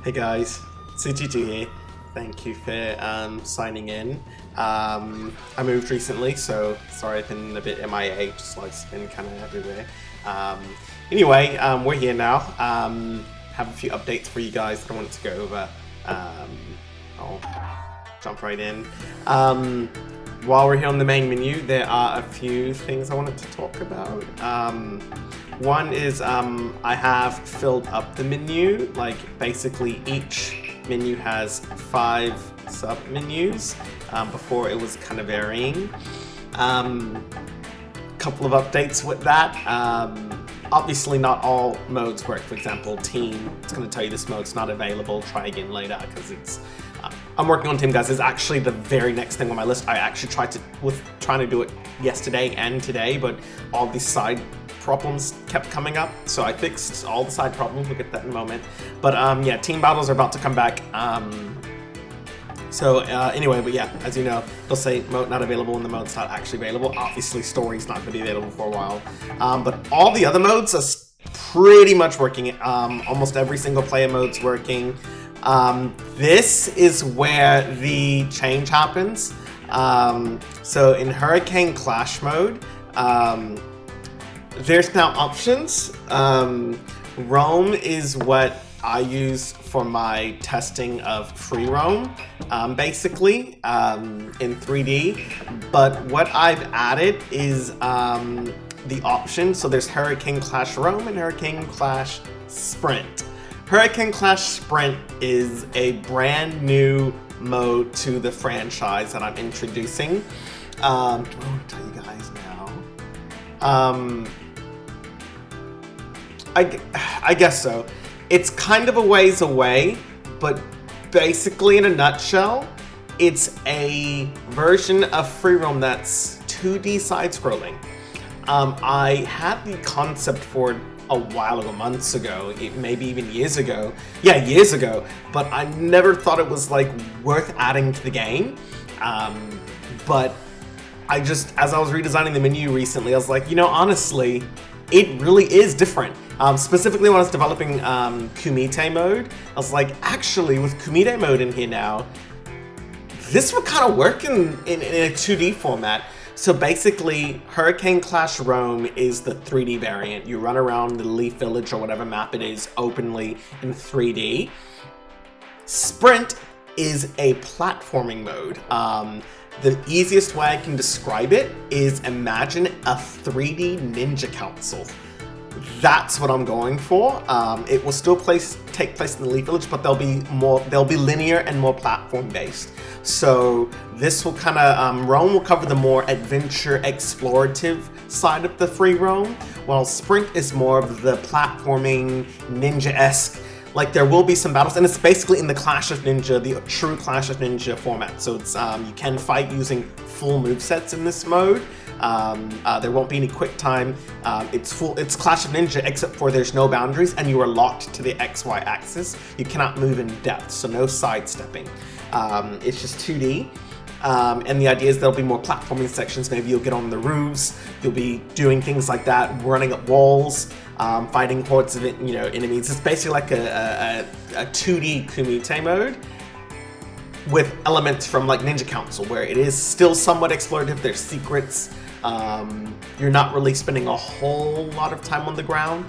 Hey guys, Itsuchi here. Thank you for signing in. I moved recently, so sorry I've been a bit MIA, just like been kind of everywhere. Anyway, we're here now. Have a few updates for you guys that I wanted to go over. I'll jump right in. While we're here on the main menu, there are a few things I wanted to talk about. One is I have filled up the menu. Like basically each menu has 5 sub-menus. Before it was kind of varying. Couple of updates with that. Obviously not all modes work. For example, team, it's going to tell you this mode's not available, try again later, because it's I'm working on team, guys. It's actually the very next thing on my list. I actually was trying to do it yesterday and today, but all these side problems kept coming up, so I fixed all the side problems. We'll get that in a moment. But yeah, team battles are about to come back. Anyway, but yeah, as you know, they'll say mode not available when the mode's not actually available. Obviously, story's not going to be available for a while. But all the other modes are pretty much working. Almost every single player mode's working. This is where the change happens. So in Hurricane Clash mode, there's now options. Roam is what I use for my testing of free roam, basically, in 3D. But what I've added is the option. So there's Hurricane Clash Roam and Hurricane Clash Sprint. Hurricane Clash Sprint is a brand new mode to the franchise that I'm introducing. I want to tell you guys now. I guess so. It's kind of a ways away, but basically in a nutshell, it's a version of free roam that's 2D side-scrolling. I had the concept for it a while ago, months ago, maybe even years ago. Yeah, years ago, but I never thought it was like worth adding to the game. But as I was redesigning the menu recently, I was like, you know, honestly, it really is different. Specifically when I was developing Kumite mode, I was like, actually, with Kumite mode in here now, this would kind of work in a 2D format. So basically, Hurricane Clash Roam is the 3D variant. You run around the Leaf Village or whatever map it is openly in 3D. Sprint is a platforming mode. The easiest way I can describe it is imagine a 3D Ninja Council. That's what I'm going for. It will still take place in the Leaf Village, but they'll be linear and more platform based. So this will kind of Roam will cover the more adventure explorative side of the free roam, while Sprint is more of the platforming ninja-esque. Like there will be some battles, and it's basically in the Clash of Ninja, the true Clash of Ninja format. So it's you can fight using full movesets in this mode. There won't be any quick time. It's Clash of Ninja, except for there's no boundaries, and you are locked to the XY axis. You cannot move in depth, so no sidestepping. It's just 2D. And the idea is there'll be more platforming sections. Maybe you'll get on the roofs. You'll be doing things like that, running up walls, fighting hordes of enemies. It's basically like a 2D Kumite mode with elements from like Ninja Council, where it is still somewhat explorative. There's secrets. You're not really spending a whole lot of time on the ground.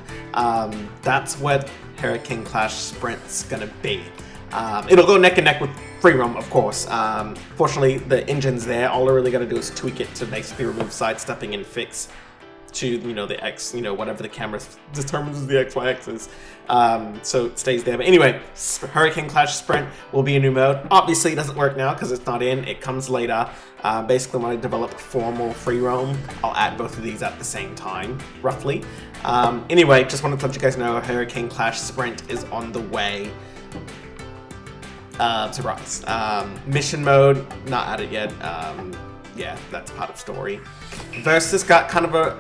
That's what Hurricane Clash Sprint's gonna be. It'll go neck and neck with free roam, of course. Fortunately, the engine's there. All I really got to do is tweak it to basically remove sidestepping and fix to the X, whatever the camera determines as the XY axis. So it stays there. But anyway, Hurricane Clash Sprint will be a new mode. Obviously, it doesn't work now because it's not in. It comes later. Basically, when I develop formal free roam, I'll add both of these at the same time, roughly. Anyway, just wanted to let you guys know Hurricane Clash Sprint is on the way to rise. Mission mode, not added yet. Yeah, that's part of story. Versus got kind of a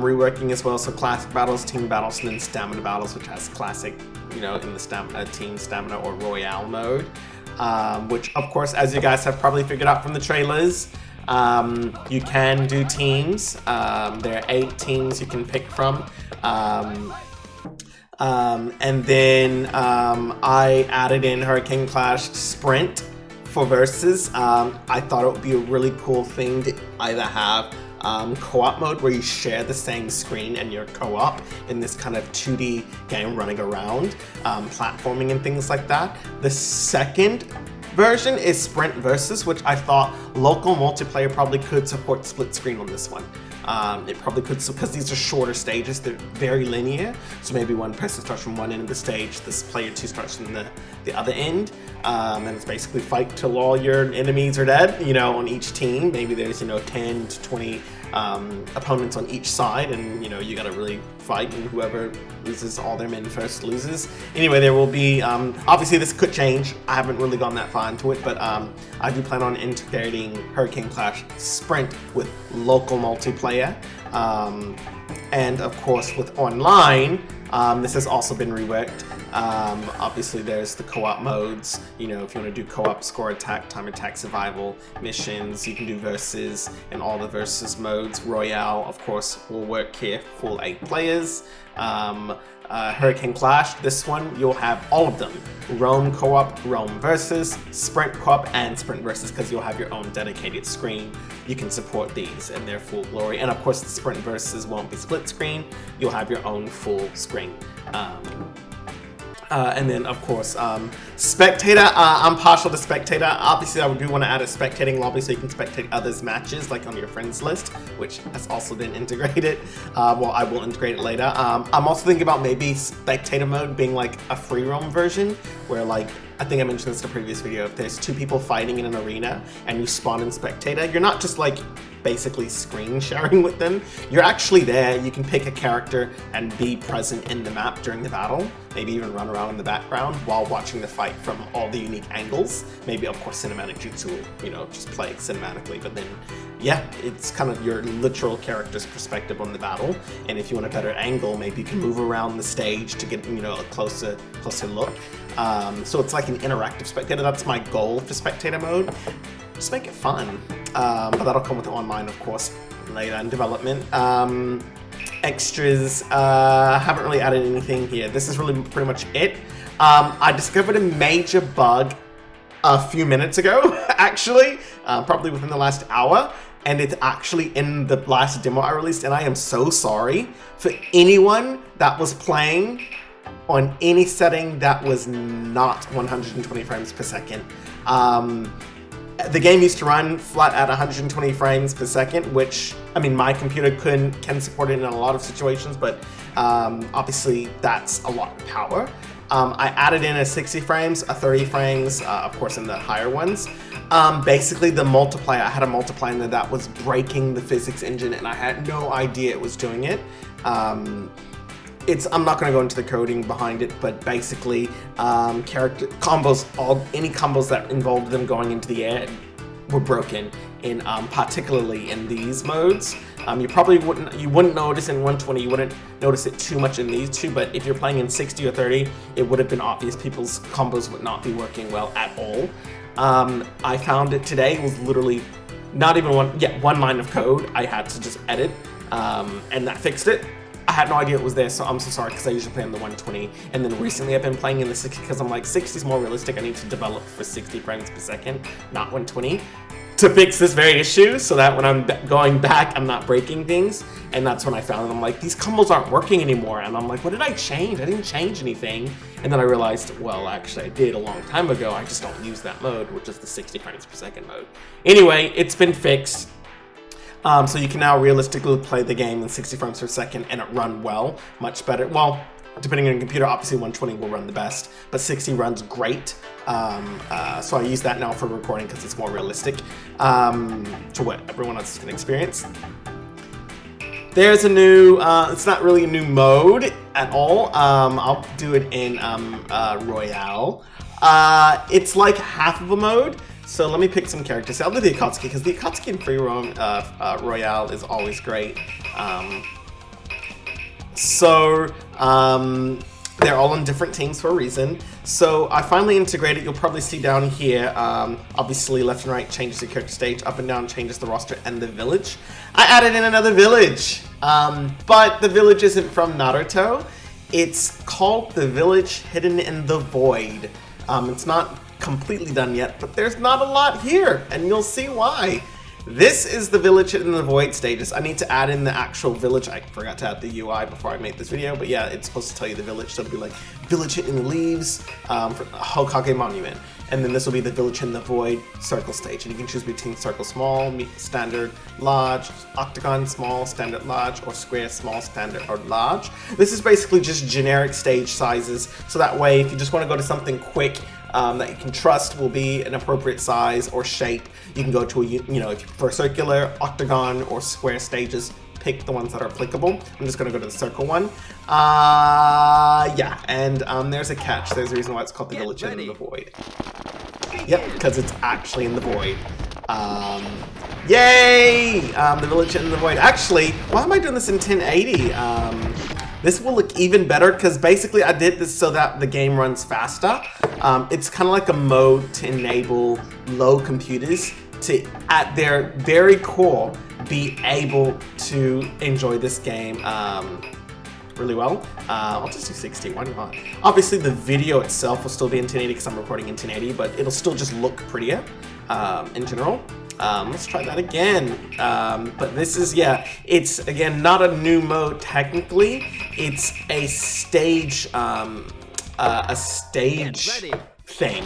reworking as well. So classic battles, team battles, and then stamina battles, which has classic, in the team stamina or royale mode. Which, of course, as you guys have probably figured out from the trailers, you can do teams. There are 8 teams you can pick from. And then I added in Hurricane Clash Sprint for versus. I thought it would be a really cool thing to either have co-op mode where you share the same screen and you're co-op in this kind of 2D game running around, platforming and things like that. The second version is Sprint Versus, which I thought local multiplayer probably could support split screen on this one. It probably could, because these are shorter stages, they're very linear, so maybe one person starts from one end of the stage, this player 2 starts from the other end, and it's basically fight till all your enemies are dead, you know, on each team. Maybe there's, you know, 10 to 20 opponents on each side, and, you know, you gotta really fight, and whoever loses all their men first loses. Anyway, there will be, obviously this could change, I haven't really gone that far into it, but I do plan on integrating Hurricane Clash Sprint with local multiplayer. And of course with online, this has also been reworked. Obviously there's the co-op modes, you know, if you want to do co-op score attack, time attack, survival missions, you can do versus and all the versus modes. Royale, of course, will work here, full 8 players. Hurricane Clash, this one, you'll have all of them. Roam co-op, Roam versus, Sprint co-op, and Sprint versus, because you'll have your own dedicated screen. You can support these in their full glory. And of course, the Sprint versus won't be split screen. You'll have your own full screen. And then, of course, spectator. I'm partial to spectator. Obviously, I do want to add a spectating lobby so you can spectate others' matches, like on your friends list, which has also been integrated. Well, I will integrate it later. I'm also thinking about maybe spectator mode being like a free roam version, where, like, I think I mentioned this in a previous video, if there's 2 people fighting in an arena and you spawn in spectator, you're not just like basically screen sharing with them. You're actually there. You can pick a character and be present in the map during the battle. Maybe even run around in the background while watching the fight from all the unique angles. Maybe, of course, cinematic jutsu, you know, just play cinematically. But then, yeah, it's kind of your literal character's perspective on the battle. And if you want a better angle, maybe you can move around the stage to get, you know, a closer look. So it's like an interactive spectator. That's my goal for spectator mode. Just make it fun. But that'll come with online, of course, later in development. Extras, haven't really added anything here. This is really pretty much it. I discovered a major bug a few minutes ago, actually, probably within the last hour, and it's actually in the last demo I released, and I am so sorry for anyone that was playing on any setting that was not 120 frames per second. The game used to run flat at 120 frames per second, which, I mean, my computer can support it in a lot of situations, but obviously that's a lot of power. I added in a 60 frames, a 30 frames, of course in the higher ones. Basically the multiplier, I had a multiplier in there that was breaking the physics engine, and I had no idea it was doing it. I'm not going to go into the coding behind it, but basically character combos, any combos that involved them going into the air were broken, in particularly in these modes. You wouldn't notice in 120, you wouldn't notice it too much in these two, but if you're playing in 60 or 30, it would have been obvious people's combos would not be working well at all. I found it today, it was literally not even one line of code I had to just edit, and that fixed it. I had no idea it was there, so I'm so sorry, because I usually play on the 120, and then recently I've been playing in the 60 because I'm like, 60 is more realistic. I need to develop for 60 frames per second, not 120, to fix this very issue, so that when I'm going back, I'm not breaking things. And that's when I found it. I'm like, these combos aren't working anymore, and I'm like, what did I change? I didn't change anything. And then I realized, well, actually I did a long time ago. I just don't use that mode, which is the 60 frames per second mode. Anyway, it's been fixed. So you can now realistically play the game in 60 frames per second and it run well, much better. Well, depending on your computer, obviously 120 will run the best, but 60 runs great. So I use that now for recording because it's more realistic to what everyone else can experience. There's a new, it's not really a new mode at all. I'll do it in Royale. It's like half of a mode. So let me pick some characters. I'll do the Itsuchi, because the Itsuchi in Free Roam Royale is always great. They're all on different teams for a reason. So I finally integrated, you'll probably see down here, obviously left and right changes the character stage, up and down changes the roster and the village. I added in another village, but the village isn't from Naruto. It's called The Village Hidden in the Void. It's not completely done yet, but there's not a lot here, and you'll see why. This is the Village in the Void stages. I need to add in the actual village. I forgot to add the UI before I made this video, but yeah, it's supposed to tell you the village. So it'll be like Village in the Leaves for Hokage Monument. And then this will be the Village in the Void circle stage. And you can choose between circle small, standard, large, octagon, small, standard, large, or square, small, standard, or large. This is basically just generic stage sizes. So that way, if you just want to go to something quick, that you can trust will be an appropriate size or shape, you can go to a, if you prefer circular, octagon, or square stages, pick the ones that are applicable. I'm just gonna go to the circle one. Yeah, and there's a catch. There's a reason why it's called the Village in the Void. Yep, because it's actually in the void. Yay! The Village in the Void. Actually, why am I doing this in 1080? This will look even better because basically I did this so that the game runs faster. It's kind of like a mode to enable low computers to, at their very core, be able to enjoy this game really well. I'll just do 60, why not? Obviously the video itself will still be in 1080 because I'm recording in 1080, but it'll still just look prettier in general. Let's try that again. But this is, yeah, it's again not a new mode technically. It's a stage thing.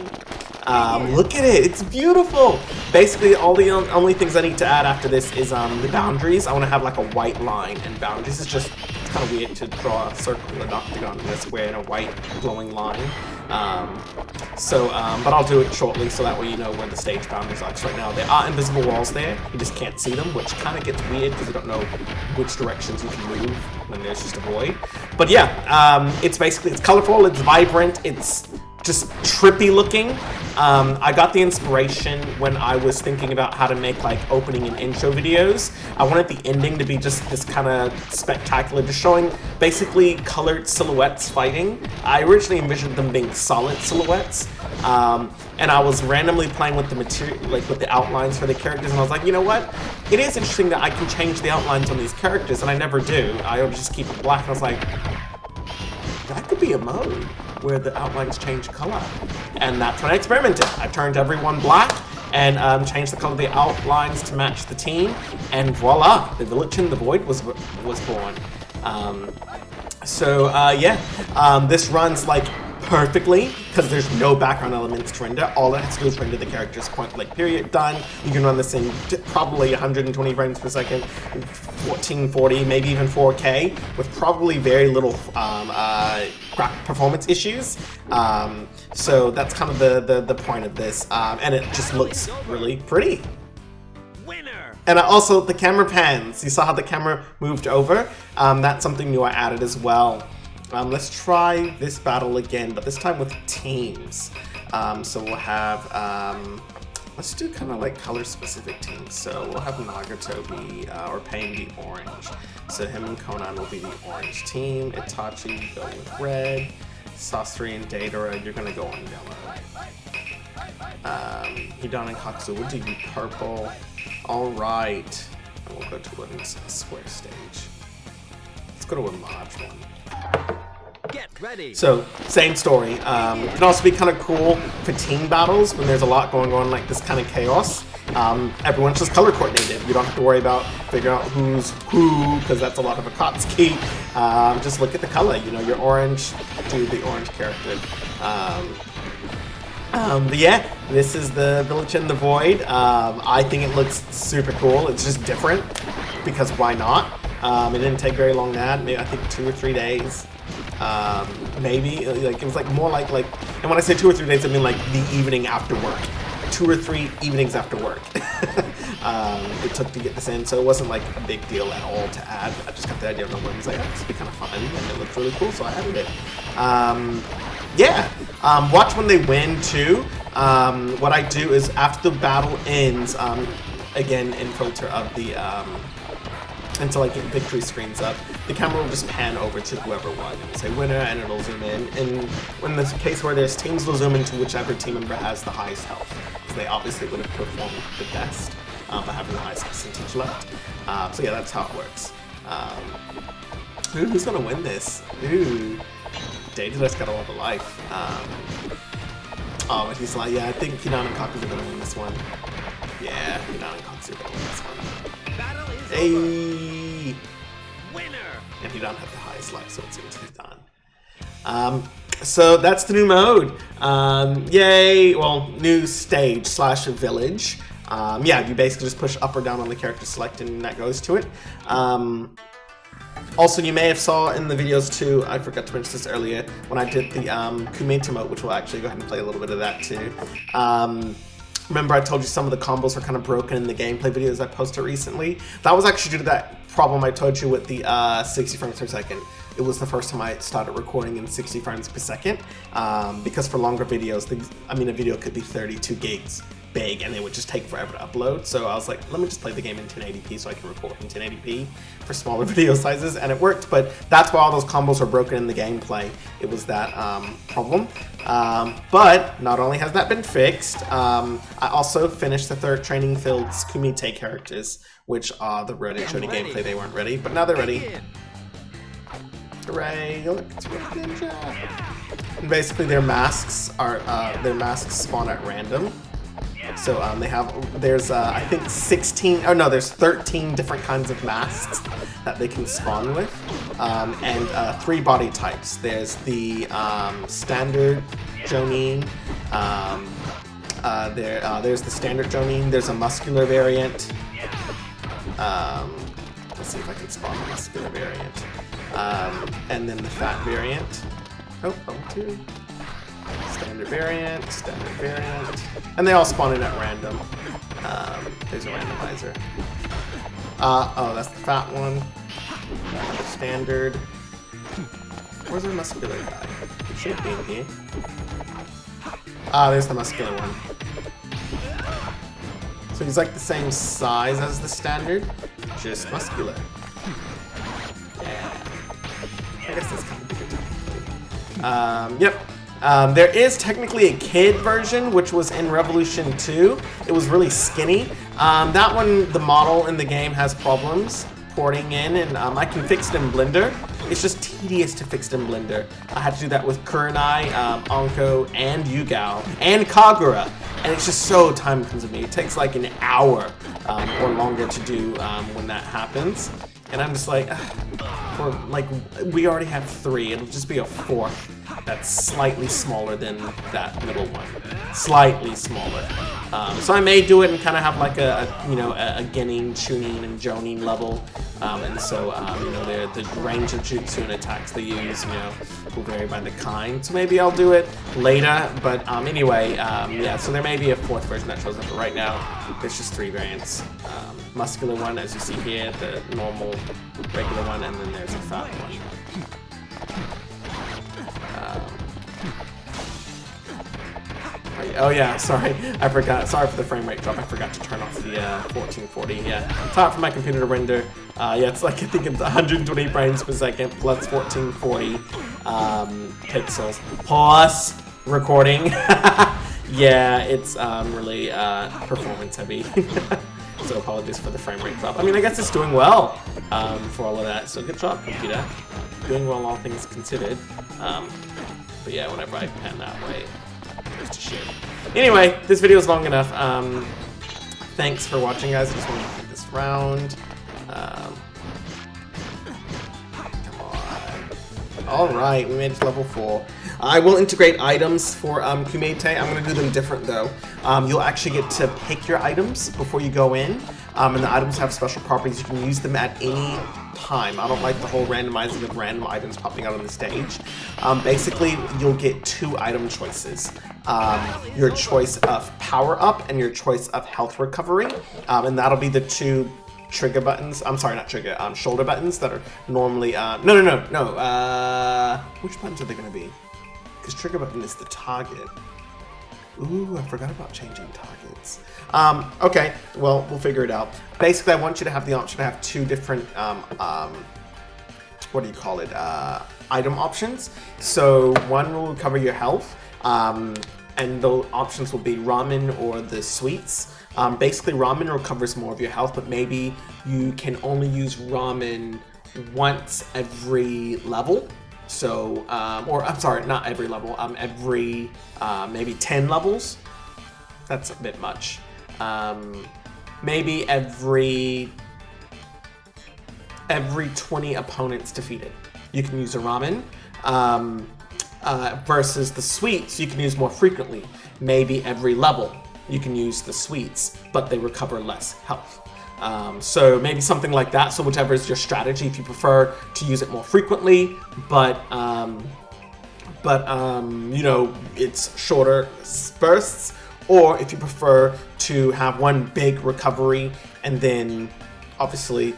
Look at it, it's beautiful. Basically, all the only things I need to add after this is the boundaries. I want to have like a white line and boundaries. It's just kind of weird to draw a circle, an octagon, and a square, and a white glowing line. But I'll do it shortly so that way you know where the stage boundaries are. Because right now there are invisible walls there, you just can't see them, which kind of gets weird because you don't know which directions you can move when there's just a void. But yeah, it's colorful, it's vibrant, it's just trippy looking. I got the inspiration when I was thinking about how to make like opening and intro videos. I wanted the ending to be just this kind of spectacular, just showing basically colored silhouettes fighting. I originally envisioned them being solid silhouettes, and I was randomly playing with the material, like with the outlines for the characters, and I was like, you know what? It is interesting that I can change the outlines on these characters, and I never do. I would just keep it black, and I was like, that could be a mode where the outlines change color. And that's when I experimented. I turned everyone black and changed the color of the outlines to match the team, and voila, the Village in the Void was born. This runs like perfectly because there's no background elements to render. All it has to do is render the character's point blank period, done. You can run this in probably 120 frames per second, 1440, maybe even 4K, with probably very little performance issues. So that's kind of the point of this, and it just looks really pretty. And also the camera pans. You saw how the camera moved over? That's something new I added as well. Let's try this battle again, but this time with teams. So we'll have, let's do kind of like color-specific teams. So we'll have Nagato be, or Pain be orange. So him and Conan will be the orange team. Itachi, go with red. Sasori and Deidara, you're gonna go on yellow. Hidan and Katsuo, do purple. All right. And we'll go to a square stage. Let's go to a large one. Get ready. So, same story. It can also be kind of cool for team battles when there's a lot going on, like this kind of chaos. Everyone's just color coordinated. You don't have to worry about figuring out who's who, because that's a lot of Akatsuki. Just look at the color. You know, you're orange, do the orange character. But yeah, this is the Village in the Void. I think it looks super cool. It's just different, because why not? It didn't take very long to add, maybe I think 2 or 3 days. Maybe, like, it was like more like, and when I say 2 or 3 days, I mean like the evening after work. 2 or 3 evenings after work. It took to get this in, so it wasn't like a big deal at all to add. I just got the idea of the ones like, this would be kind of fun, and it looked really cool, so I added it. Watch when they win too. What I do is after the battle ends, again in filter of the until I get victory screens up, the camera will just pan over to whoever won. It'll say winner, and it'll zoom in. And when there's a case where there's teams, they'll zoom into whichever team member has the highest health, because they obviously would have performed the best by having the highest percentage left. So yeah, that's how it works. Who's gonna win this? Ooh. updated. I just got a lot of life. Oh, but he's like, yeah, I think Hidan and Kaku's are gonna win this one. Yeah, Hidan and Kaku's are gonna win this one. Battle is Hey! winner. And Hidan have the highest life, so it's into Hidan. So that's the new mode. Yay! Well, new stage / village. Yeah, you basically just push up or down on the character select and that goes to it. Also, you may have saw in the videos too, I forgot to mention this earlier, when I did the Kumite mode, which we'll actually go ahead and play a little bit of that too. Remember I told you some of the combos are kind of broken in the gameplay videos I posted recently? That was actually due to that problem I told you with the 60 frames per second. It was the first time I started recording in 60 frames per second, because for longer videos, a video could be 32 gigs big and it would just take forever to upload. So I was like, let me just play the game in 1080p so I can record in 1080p for smaller video sizes, and it worked. But that's why all those combos are broken in the gameplay. It was that problem. But not only has that been fixed, I also finished the 3rd training field's Kumite characters, which are the Reddit showed in gameplay they weren't ready, but now they're ready. Hooray! Look, it's Red Ninja. And basically, their masks spawn at random. So there's I think 16, oh no, there's 13 different kinds of masks that they can spawn with, and 3 body types. There's the standard Jonin. There's the standard Jonin. There's a muscular variant. Let's see if I can spawn a muscular variant. And then the fat variant. Oh, level 2. Standard variant, and they all spawn in at random. There's a randomizer. Oh, that's the fat one. Standard. Where's the muscular guy? He should be in here. There's the muscular one. So he's like the same size as the standard, just muscular. Yeah. I guess that's kind of bigger. Yep. There is technically a kid version, which was in Revolution 2. It was really skinny. That one, the model in the game has problems porting in, and I can fix it in Blender. It's just tedious to fix it in Blender. I had to do that with Kurenai, Anko, and Yugao, and Kagura, and it's just so time consuming. It takes like an hour or longer to do when that happens. And I'm just like, we already have 3. It'll just be a 4th that's slightly smaller than that middle one, slightly smaller. So I may do it and kind of have like a Genin, Chunin, and Jonin level, and so the range of jutsu and attacks they use, will vary by the kind. So maybe I'll do it later. But anyway, yeah. So there may be a 4th version that shows up, but right now there's just 3 variants. Muscular one, as you see here, the normal, regular one, and then there's a fat one. Oh yeah, sorry, I forgot. Sorry for the frame rate drop. I forgot to turn off the 1440. Yeah, it's hard for my computer to render. Yeah, it's like I think it's 120 frames per second plus 1440 pixels plus recording. Yeah, it's really performance heavy. So apologies for the frame rate drop. I mean, I guess it's doing well for all of that. So good job, computer. Doing well, all things considered. But yeah, whenever I pan that way, it goes to shit. Anyway, this video is long enough. Thanks for watching, guys. I just wanted to get this round. Come on. All right, we made it to level 4. I will integrate items for Kumite. I'm going to do them different though. You'll actually get to pick your items before you go in, and the items have special properties. You can use them at any time. I don't like the whole randomizing of random items popping out on the stage. Basically, you'll get 2 item choices. Your choice of power up and your choice of health recovery, and that'll be the 2 trigger buttons. I'm sorry, not trigger, shoulder buttons that are normally, no. Which buttons are they going to be? Because trigger button is the target. Ooh, I forgot about changing targets. Okay, well, we'll figure it out. Basically, I want you to have the option to have 2 different, what do you call it, item options. So one will cover your health, and the options will be ramen or the sweets. Basically, ramen recovers more of your health, but maybe you can only use ramen once every level. So, or I'm sorry, not every level. Every maybe 10 levels. That's a bit much. Maybe every 20 opponents defeated, you can use a ramen. Versus the sweets, you can use more frequently. Maybe every level, you can use the sweets, but they recover less health. So maybe something like that. So whichever is your strategy, if you prefer to use it more frequently, but you know, it's shorter bursts, or if you prefer to have one big recovery and then obviously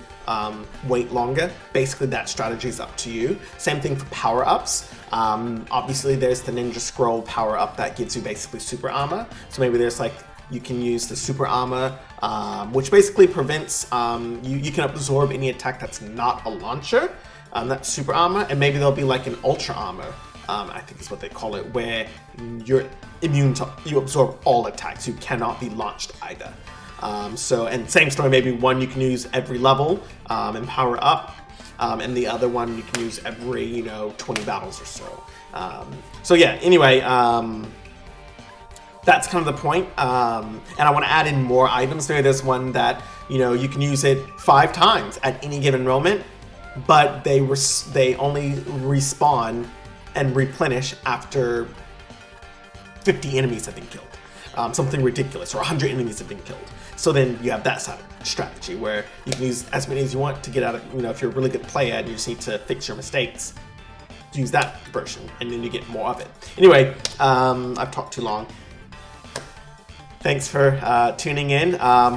wait longer. Basically, that strategy is up to you. Same thing for power-ups. Obviously, there's the Ninja Scroll power-up that gives you basically super armor. So maybe there's like, you can use the super armor, which basically prevents, you can absorb any attack that's not a launcher. That's super armor. And maybe there'll be like an ultra armor, I think is what they call it, where you're immune to, you absorb all attacks. You cannot be launched either. So, and same story, maybe one you can use every level and power up, and the other one you can use every, you know, 20 battles or so. So yeah, anyway, that's kind of the point. And I want to add in more items. Maybe there's one that, you know, you can use it 5 times at any given moment, but they only respawn and replenish after 50 enemies have been killed. Something ridiculous, or 100 enemies have been killed. So then you have that side of strategy where you can use as many as you want to get out of, you know, if you're a really good player and you just need to fix your mistakes, use that version and then you get more of it. Anyway, I've talked too long. Thanks for tuning in.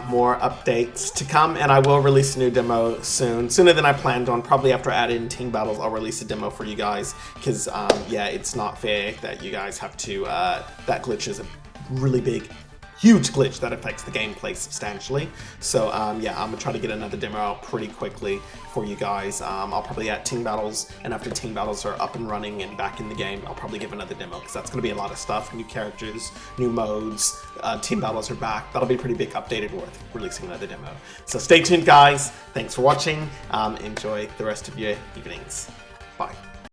More updates to come, and I will release a new demo soon, sooner than I planned on. Probably after I add in team battles, I'll release a demo for you guys, because yeah, it's not fair that you guys have to, that glitch is a really big, huge glitch that affects the gameplay substantially. So yeah, I'm gonna try to get another demo out pretty quickly for you guys. I'll probably add team battles, and after team battles are up and running and back in the game, I'll probably give another demo, because that's gonna be a lot of stuff, new characters, new modes, team battles are back. That'll be a pretty big update and worth releasing another demo. So stay tuned, guys. Thanks for watching. Enjoy the rest of your evenings. Bye.